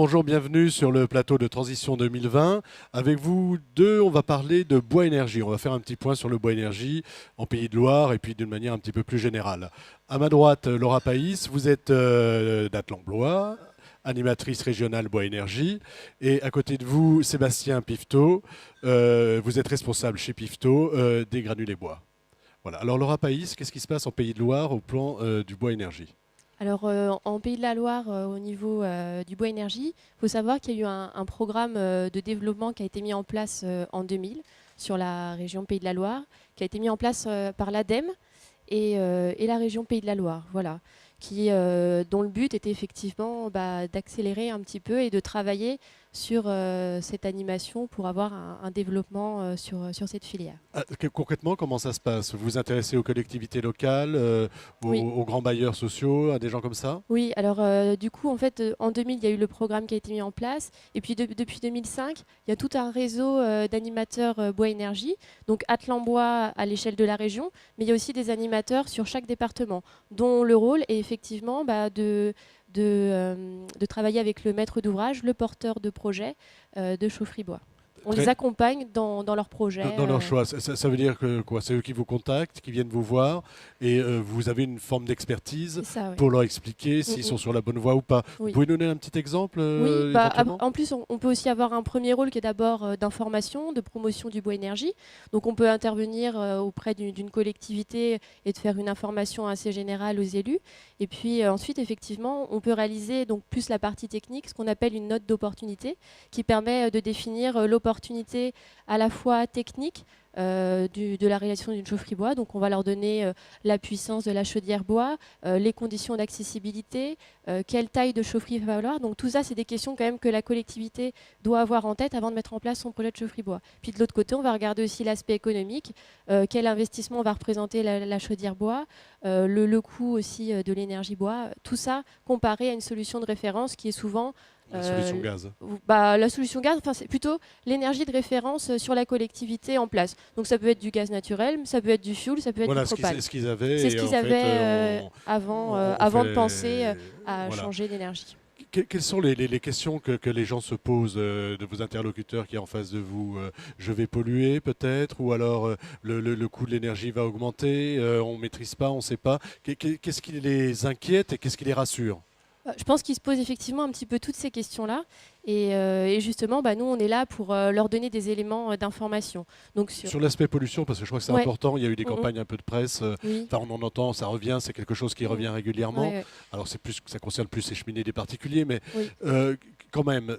bonjour, bienvenue sur le plateau de Transition 2020. Avec vous deux, on va parler de bois énergie. On va faire un petit point sur le bois énergie en Pays de Loire et puis d'une manière un petit peu plus générale. À ma droite, Laura Païs, vous êtes d'Attelain-Blois, animatrice régionale bois énergie. Et à côté de vous, Sébastien Pifto, vous êtes responsable chez Pifto des granulés bois. Voilà. Alors Laura Païs, qu'est-ce qui se passe en Pays de Loire au plan du bois énergie? Alors, en Pays de la Loire, au niveau du bois énergie, il faut savoir qu'il y a eu un programme de développement qui a été mis en place en 2000 sur la région Pays de la Loire, qui a été mis en place par l'ADEME et la région Pays de la Loire, voilà, dont le but était effectivement d'accélérer un petit peu et de travailler sur cette animation pour avoir un développement sur cette filière. Concrètement, comment ça se passe? Vous vous intéressez aux collectivités locales, Oui. aux grands bailleurs sociaux, à des gens comme ça? Oui, alors du coup, en fait, en 2000, il y a eu le programme qui a été mis en place. Et puis depuis 2005, il y a tout un réseau d'animateurs bois énergie, donc Atlan-Bois à l'échelle de la région, mais il y a aussi des animateurs sur chaque département, dont le rôle est effectivement de travailler avec le maître d'ouvrage, le porteur de projet de chaufferie bois. On les accompagne dans leurs projets. Dans leur choix. Ça veut dire que quoi? C'est eux qui vous contactent, qui viennent vous voir, et vous avez une forme d'expertise ça, oui. pour leur expliquer s'ils sont sur la bonne voie ou pas. Oui. Vous pouvez donner un petit exemple Oui, éventuellement? en plus, on peut aussi avoir un premier rôle qui est d'abord d'information, de promotion du bois énergie. Donc on peut intervenir auprès d'une collectivité et de faire une information assez générale aux élus. Et puis ensuite, effectivement, on peut réaliser donc plus la partie technique, ce qu'on appelle une note d'opportunité, qui permet de définir l'opportunité à la fois technique de la réalisation d'une chaufferie bois. Donc on va leur donner la puissance de la chaudière bois, les conditions d'accessibilité, quelle taille de chaufferie va falloir. Donc tout ça, c'est des questions quand même que la collectivité doit avoir en tête avant de mettre en place son projet de chaufferie bois. Puis de l'autre côté, on va regarder aussi l'aspect économique, quel investissement va représenter la chaudière bois, le coût aussi de l'énergie bois. Tout ça comparé à une solution de référence qui est souvent La solution gaz. la solution gaz, c'est plutôt l'énergie de référence sur la collectivité en place. Donc ça peut être du gaz naturel, ça peut être du fioul, ça peut être Voilà du propane. ce qu'ils avaient. C'est ce qu'ils avaient on avant de fait- penser à voilà. changer d'énergie. Quelles sont les questions que les gens se posent de vos interlocuteurs qui est en face de vous? Je vais polluer peut-être? Ou alors le coût de l'énergie va augmenter? On ne maîtrise pas, on ne sait pas. Qu'est-ce qui les inquiète et qu'est-ce qui les rassure? Je pense qu'ils se posent effectivement un petit peu toutes ces questions-là. Et justement, nous, on est là pour leur donner des éléments d'information. Donc Sur l'aspect pollution, parce que je crois que c'est important, il y a eu des campagnes un peu de presse, Oui. on en entend, ça revient, c'est quelque chose qui revient régulièrement. Ouais. Alors ça concerne plus les cheminées des particuliers, mais Oui. quand même,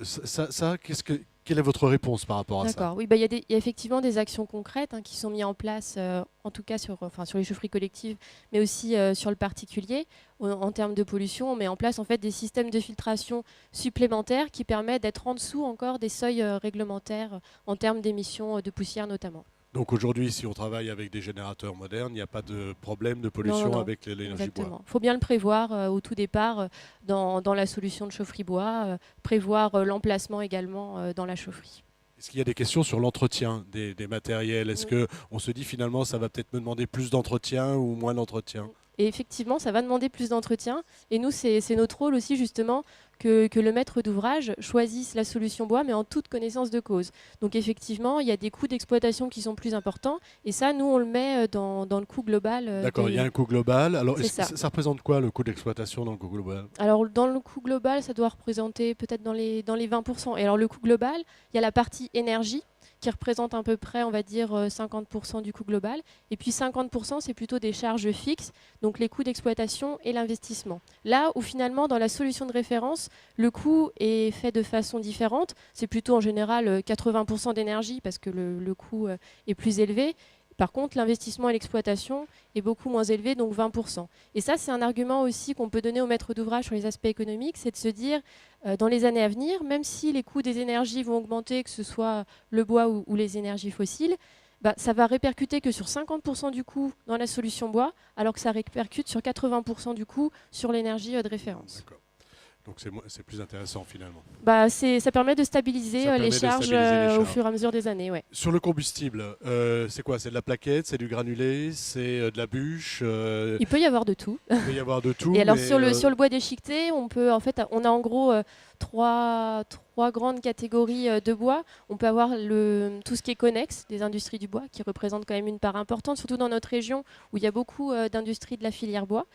quelle est votre réponse par rapport à ça? D'accord, oui, il y a effectivement des actions concrètes qui sont mises en place, en tout cas sur les chaufferies collectives, mais aussi sur le particulier. En termes de pollution, on met en place en fait des systèmes de filtration supplémentaires qui permettent d'être en dessous encore des seuils réglementaires en termes d'émissions de poussière notamment. Donc aujourd'hui, si on travaille avec des générateurs modernes, il n'y a pas de problème de pollution Non. avec l'énergie bois. Il faut bien le prévoir au tout départ dans la solution de chaufferie bois, prévoir l'emplacement également dans la chaufferie. Est-ce qu'il y a des questions sur l'entretien des matériels? Est-ce qu'on se dit finalement ça va peut-être me demander plus d'entretien ou moins d'entretien? Et effectivement, ça va demander plus d'entretien. Et nous, c'est notre rôle aussi justement que le maître d'ouvrage choisisse la solution bois, mais en toute connaissance de cause. Donc effectivement, il y a des coûts d'exploitation qui sont plus importants. Et ça, nous, on le met dans le coût global. D'accord, il y a un coût global. Alors, ça représente quoi le coût d'exploitation dans le coût global? Alors dans le coût global, ça doit représenter peut-être dans les 20%. Et alors le coût global, il y a la partie énergie qui représente à peu près, on va dire, 50% du coût global. Et puis 50%, c'est plutôt des charges fixes, donc les coûts d'exploitation et l'investissement. Là où finalement, dans la solution de référence, le coût est fait de façon différente. C'est plutôt en général 80% d'énergie parce que le coût est plus élevé. Par contre, l'investissement et l'exploitation est beaucoup moins élevé, donc 20%. Et ça, c'est un argument aussi qu'on peut donner aux maîtres d'ouvrage sur les aspects économiques, c'est de se dire, dans les années à venir, même si les coûts des énergies vont augmenter, que ce soit le bois ou les énergies fossiles, ça va répercuter que sur 50% du coût dans la solution bois, alors que ça répercute sur 80% du coût sur l'énergie de référence. Donc c'est plus intéressant finalement. Bah, ça permet de stabiliser Ça permet les de charges stabiliser les au charges. fur et à mesure des années. Ouais. Sur le combustible, c'est quoi? C'est de la plaquette, c'est du granulé, c'est de la bûche, Il peut y avoir de tout. il peut y avoir de tout. Et alors mais, sur le bois déchiqueté, on a en gros trois grandes catégories de bois. On peut avoir tout ce qui est connexe des industries du bois, qui représente quand même une part importante, surtout dans notre région où il y a beaucoup d'industries de la filière bois.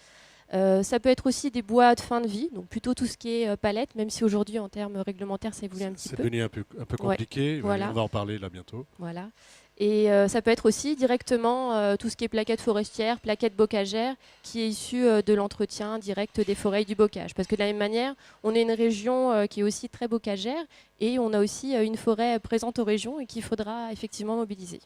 Ça peut être aussi des bois de fin de vie, donc plutôt tout ce qui est palette, même si aujourd'hui en termes réglementaires ça évolue un petit c'est peu. devenu un peu compliqué. Ouais, voilà. On va en parler là bientôt. Voilà. Et ça peut être aussi directement tout ce qui est plaquettes forestières, plaquettes bocagères, qui est issu de l'entretien direct des forêts et du bocage. Parce que de la même manière, on est une région qui est aussi très bocagère et on a aussi une forêt présente aux régions et qu'il faudra effectivement mobiliser.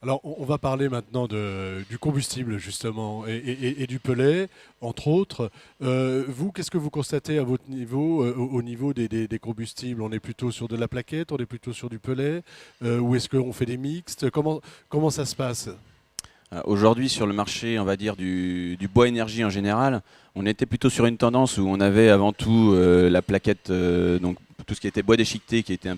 Alors, on va parler maintenant du combustible, justement, et du pellet, entre autres. Vous, qu'est-ce que vous constatez à votre niveau, au niveau des combustibles? On est plutôt sur de la plaquette, on est plutôt sur du pellet, ou est-ce qu'on fait des mixtes? Comment ça se passe? Aujourd'hui, sur le marché, on va dire, du bois énergie en général, on était plutôt sur une tendance où on avait avant tout la plaquette, donc tout ce qui était bois déchiqueté, qui était un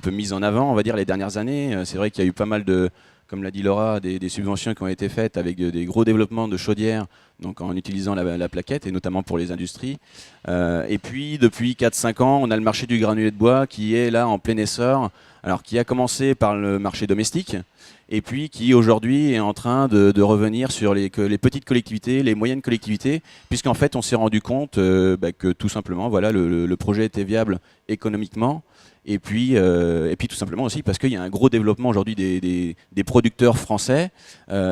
peu mise en avant, on va dire, les dernières années. C'est vrai qu'il y a eu pas mal de, comme l'a dit Laura, des subventions qui ont été faites avec des gros développements de chaudières, donc en utilisant la plaquette, et notamment pour les industries. Et puis, depuis 4-5 ans, on a le marché du granulé de bois qui est là en plein essor, alors qui a commencé par le marché domestique, et puis qui aujourd'hui est en train de revenir sur les petites collectivités, les moyennes collectivités, puisqu'en fait on s'est rendu compte que tout simplement voilà, le projet était viable économiquement, et puis tout simplement aussi parce qu'il y a un gros développement aujourd'hui des producteurs français,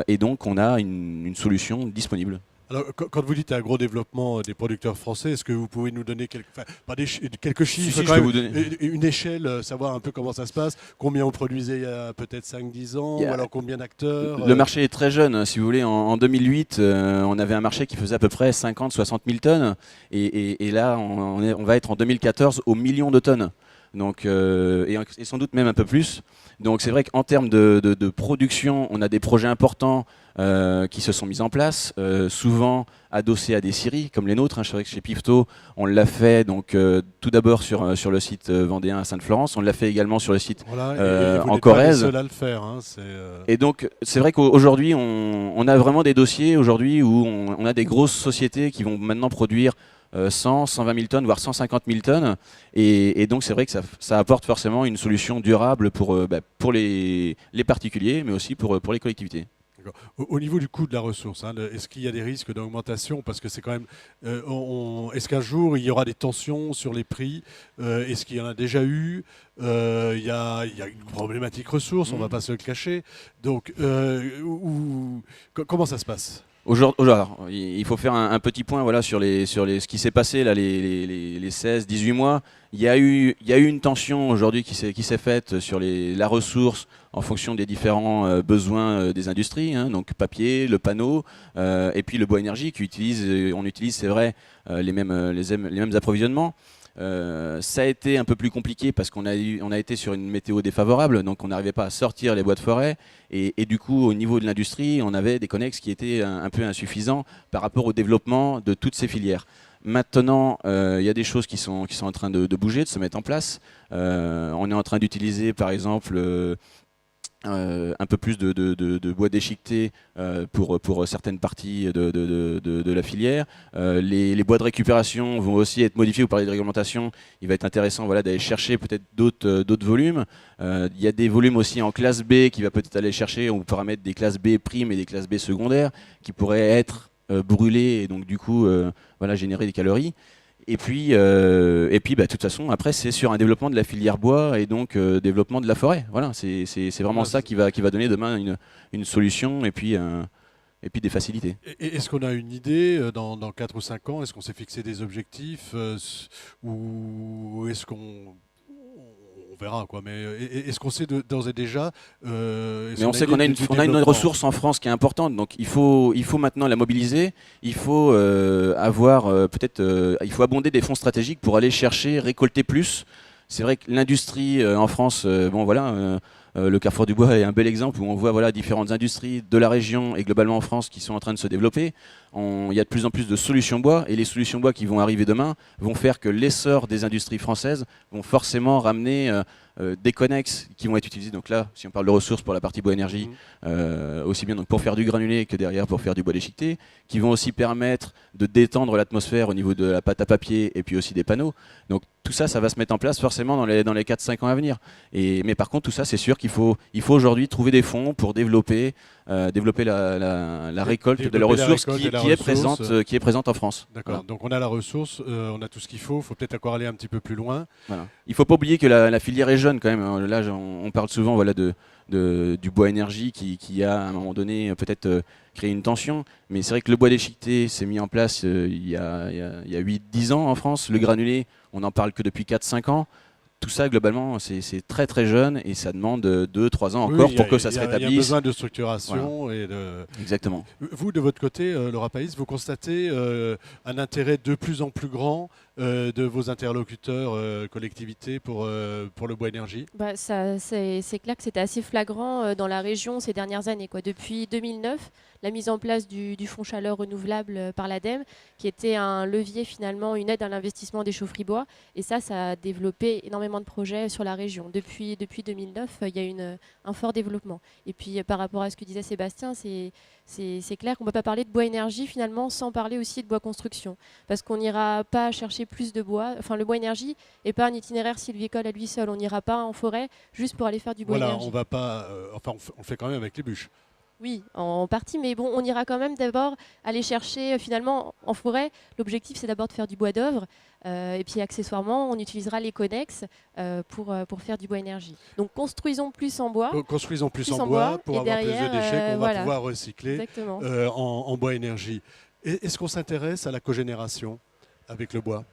et donc on a une solution disponible. Alors, quand vous dites un gros développement des producteurs français, est-ce que vous pouvez nous donner quelques chiffres, Si, quand je peux même, vous donner. une échelle, savoir un peu comment ça se passe, combien on produisait il y a peut-être 5-10 ans, ou alors combien d'acteurs? Le marché est très jeune, si vous voulez. En 2008, on avait un marché qui faisait à peu près 50-60 000 tonnes. Et là, on va être en 2014 au million de tonnes. Donc, et sans doute même un peu plus. Donc c'est vrai qu'en termes de production, on a des projets importants qui se sont mis en place, souvent adossés à des scieries comme les nôtres. C'est vrai que chez Pifto, on l'a fait donc, tout d'abord sur le site vendéen à Sainte-Florence, on l'a fait également sur le site Voilà, et vous en n'êtes pas les Corrèze. seuls à le faire. Et donc c'est vrai qu'aujourd'hui, on a vraiment des dossiers aujourd'hui où on a des grosses sociétés qui vont maintenant produire 100, 120 000 tonnes, voire 150 000 tonnes. Et donc c'est vrai que ça apporte forcément une solution durable pour les particuliers, mais aussi pour les collectivités. Au niveau du coût de la ressource, est-ce qu'il y a des risques d'augmentation? Parce que c'est quand même. Est-ce qu'un jour il y aura des tensions sur les prix? Est-ce qu'il y en a déjà eu? Il y a une problématique ressources, on ne va pas se le cacher. Donc, comment ça se passe? Alors, il faut faire un petit point voilà, sur ce qui s'est passé là, les 16-18 mois. Il y a eu une tension aujourd'hui qui s'est faite sur la ressource en fonction des différents besoins des industries, donc papier, le panneau, et puis le bois énergie on utilise, c'est vrai, les mêmes approvisionnements. Ça a été un peu plus compliqué parce qu'on a été sur une météo défavorable, donc on n'arrivait pas à sortir les bois de forêt, et du coup au niveau de l'industrie on avait des connexes qui étaient un peu insuffisants par rapport au développement de toutes ces filières. Maintenant, il y a des choses qui sont en train de bouger, de se mettre en place. On est en train d'utiliser par exemple un peu plus de bois déchiqueté pour certaines parties de la filière. Les bois de récupération vont aussi être modifiés. Vous parlez de réglementation, il va être intéressant d'aller chercher peut-être d'autres volumes. Il y a des volumes aussi en classe B qui va peut-être aller chercher, on pourra mettre des classes B primes et des classes B secondaires qui pourraient être brûlés et donc du coup générer des calories. Et puis, de toute façon, après, c'est sur un développement de la filière bois et donc développement de la forêt. Voilà, c'est vraiment ça qui va donner demain une solution et puis des facilités. Est-ce qu'on a une idée dans 4 ou 5 ans? Est-ce qu'on s'est fixé des objectifs ou est-ce qu'on verra quoi? Mais est-ce qu'on sait d'ores et déjà Mais on sait qu'on a une ressource en France qui est importante, donc il faut maintenant la mobiliser. Il faut il faut abonder des fonds stratégiques pour aller chercher, récolter plus. C'est vrai que l'industrie en France, Le Carrefour du Bois est un bel exemple où on voit voilà, différentes industries de la région et globalement en France qui sont en train de se développer. Il y a de plus en plus de solutions bois et les solutions bois qui vont arriver demain vont faire que l'essor des industries françaises vont forcément ramener des connexes qui vont être utilisés. Donc là, si on parle de ressources pour la partie bois énergie, aussi bien donc pour faire du granulé que derrière pour faire du bois déchiqueté, qui vont aussi permettre de détendre l'atmosphère au niveau de la pâte à papier et puis aussi des panneaux. Donc tout ça, ça va se mettre en place forcément dans les 4-5 ans à venir. Mais par contre, tout ça, c'est sûr qu'il faut aujourd'hui trouver des fonds pour développer la récolte de la ressource qui est présente en France. D'accord, Voilà. donc on a la ressource, on a tout ce qu'il faut peut-être encore aller un petit peu plus loin. Voilà. Il ne faut pas oublier que la filière est jeune quand même. Là, on parle souvent voilà, du bois énergie qui a à un moment donné peut-être créé une tension. Mais c'est vrai que le bois déchiqueté s'est mis en place il y a 8-10 ans en France. Le granulé, on n'en parle que depuis 4-5 ans. Tout ça, globalement, c'est très très jeune et ça demande 2-3 ans encore pour que ça se rétablisse. Il y a besoin de structuration. Voilà. Exactement. Vous, de votre côté, Laura Païs, vous constatez un intérêt de plus en plus grand de vos interlocuteurs collectivités pour le bois énergie? C'est clair que c'était assez flagrant dans la région ces dernières années, quoi. Depuis 2009, la mise en place du fonds chaleur renouvelable par l'ADEME, qui était un levier finalement, une aide à l'investissement des chaufferies bois. Et ça a développé énormément de projets sur la région. Depuis 2009, il y a un fort développement. Et puis par rapport à ce que disait Sébastien, c'est clair qu'on ne peut pas parler de bois énergie finalement sans parler aussi de bois construction. Parce qu'on n'ira pas chercher plus de bois. Enfin, le bois énergie n'est pas un itinéraire sylvicole à lui seul. On n'ira pas en forêt juste pour aller faire du bois énergie. On va pas. On le fait quand même avec les bûches. Oui, en partie, mais bon, on ira quand même d'abord aller chercher finalement en forêt. L'objectif, c'est d'abord de faire du bois d'œuvre. Et puis accessoirement, on utilisera les connexes pour faire du bois énergie. Donc construisons plus en bois. Construisons plus en bois pour avoir derrière, plus de déchets qu'on va pouvoir recycler en bois énergie. Est-ce qu'on s'intéresse à la cogénération avec le bois ?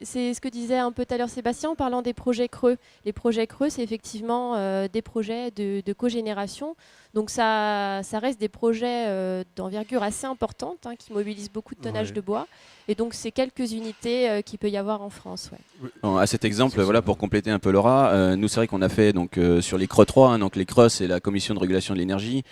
C'est ce que disait un peu tout à l'heure Sébastien en parlant des projets creux. Les projets creux, c'est effectivement des projets de cogénération. Donc ça reste des projets d'envergure assez importante qui mobilisent beaucoup de tonnage de bois. Et donc c'est quelques unités qu'il peut y avoir en France. Ouais. Bon, à cet exemple, voilà, pour compléter un peu Laura, nous c'est vrai qu'on a fait donc, sur les CRE 3, donc les CRE c'est la Commission de régulation de l'énergie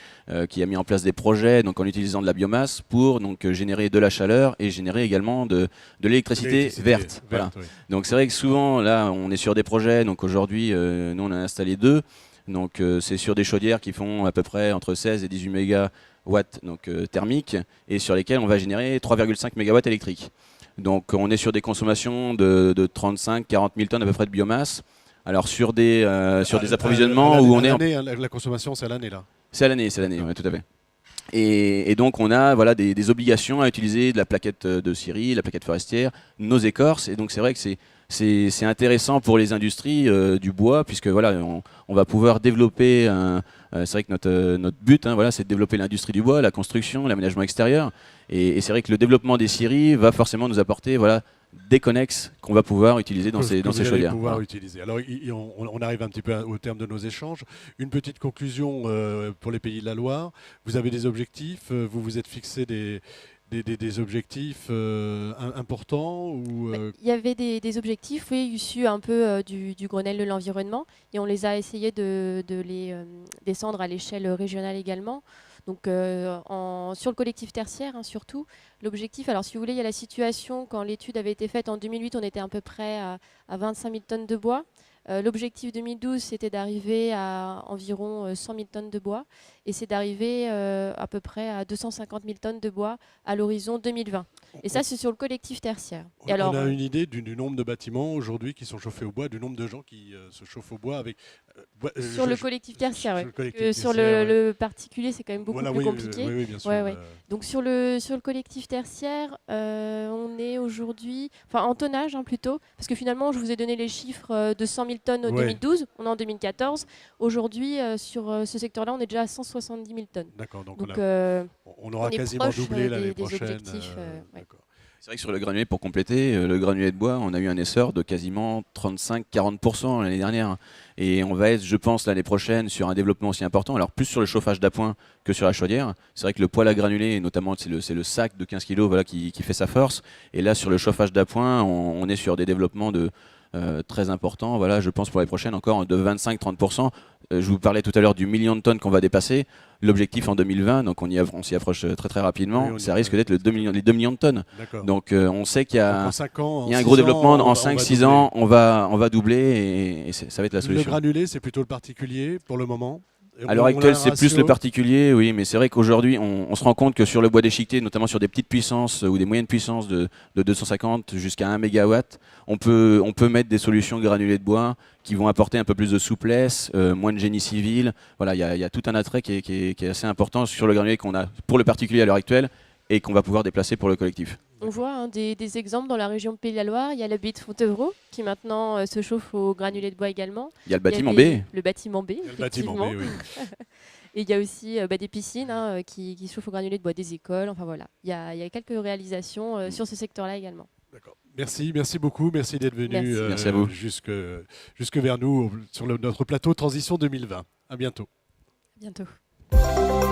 qui a mis en place des projets donc, en utilisant de la biomasse pour donc, générer de la chaleur et générer également de l'électricité verte. Voilà. Oui. Donc c'est vrai que souvent là on est sur des projets, donc aujourd'hui nous on a installé 2. Donc c'est sur des chaudières qui font à peu près entre 16 et 18 mégawatts donc, thermiques et sur lesquelles on va générer 3,5 mégawatts électriques. Donc on est sur des consommations de 35-40 000 tonnes à peu près de biomasse. Alors sur des approvisionnements où on est... La consommation c'est à l'année là. C'est à l'année, ouais, tout à fait. Et donc on a voilà, des obligations à utiliser de la plaquette de scierie, la plaquette forestière, nos écorces. Et donc c'est vrai que c'est intéressant pour les industries du bois, puisque voilà, on va pouvoir développer, c'est vrai que notre but, voilà, c'est de développer l'industrie du bois, la construction, l'aménagement extérieur. Et c'est vrai que le développement des scieries va forcément nous apporter voilà, des connexes qu'on va pouvoir utiliser dans ces chaudières. Utiliser. Alors on arrive un petit peu au terme de nos échanges. Une petite conclusion pour les Pays de la Loire. Vous avez des objectifs, vous vous êtes fixé des objectifs importants ou Il y avait des objectifs, oui, issus un peu du Grenelle de l'environnement et on les a essayé de les descendre à l'échelle régionale également. Donc sur le collectif tertiaire surtout, l'objectif, alors si vous voulez, il y a la situation, quand l'étude avait été faite en 2008, on était à peu près à 25 000 tonnes de bois. L'objectif 2012, c'était d'arriver à environ 100 000 tonnes de bois et c'est d'arriver à peu près à 250 000 tonnes de bois à l'horizon 2020. Et ça, c'est sur le collectif tertiaire. On a une idée du nombre de bâtiments aujourd'hui qui sont chauffés au bois, du nombre de gens qui se chauffent au bois avec... sur le collectif tertiaire, oui. Sur le particulier, c'est quand même beaucoup plus compliqué. Oui, bien sûr. Donc sur le collectif tertiaire, on est aujourd'hui, enfin en tonnage plutôt, parce que finalement, je vous ai donné les chiffres de 100 000 tonnes en 2012, on est en 2014. Aujourd'hui, sur ce secteur-là, on est déjà à 170 000 tonnes. D'accord, donc on aura quasiment doublé l'année prochaine. C'est vrai que sur le granulé, pour compléter, le granulé de bois, on a eu un essor de quasiment 35-40% l'année dernière. Et on va être, je pense, l'année prochaine sur un développement aussi important. Alors plus sur le chauffage d'appoint que sur la chaudière. C'est vrai que le poêle à granulé, notamment c'est le sac de 15 kg voilà, qui fait sa force. Et là, sur le chauffage d'appoint, on est sur des développements de très important. Voilà, je pense pour les prochaines encore de 25-30%. Je vous parlais tout à l'heure du million de tonnes qu'on va dépasser. L'objectif en 2020, donc on s'y approche très très rapidement. Oui, Ça risque d'être les 2 millions de tonnes. D'accord. Donc on sait qu'il y Donc, a, en 5 ans, il y a un en gros 6 développement. ans, En on 5-6 doubler. ans, on va doubler et ça va être la Le solution. granulé, c'est plutôt le particulier pour le moment. Et À l'heure on a actuelle, un c'est plus ratio. le particulier, oui, mais c'est vrai qu'aujourd'hui, on se rend compte que sur le bois déchiqueté, notamment sur des petites puissances ou des moyennes puissances de 250 jusqu'à 1 MW, on peut mettre des solutions granulées de bois qui vont apporter un peu plus de souplesse, moins de génie civil. Voilà, il y a tout un attrait qui est assez important sur le granulé qu'on a pour le particulier à l'heure actuelle et qu'on va pouvoir déplacer pour le collectif. On voit des exemples dans la région de Pays de la Loire. Il y a l'abbaye de Fontevraud qui maintenant se chauffe au granulé de bois également. Il y a le Il y a bâtiment des- B. Le bâtiment B, Il y a le bâtiment, effectivement. oui. Et il y a aussi des piscines qui chauffent au granulé de bois, des écoles. Enfin voilà, il y a quelques réalisations sur ce secteur-là également. D'accord. Merci beaucoup. Merci d'être venu Merci. Merci à vous. jusque vers nous sur notre plateau Transition 2020. À bientôt. À bientôt.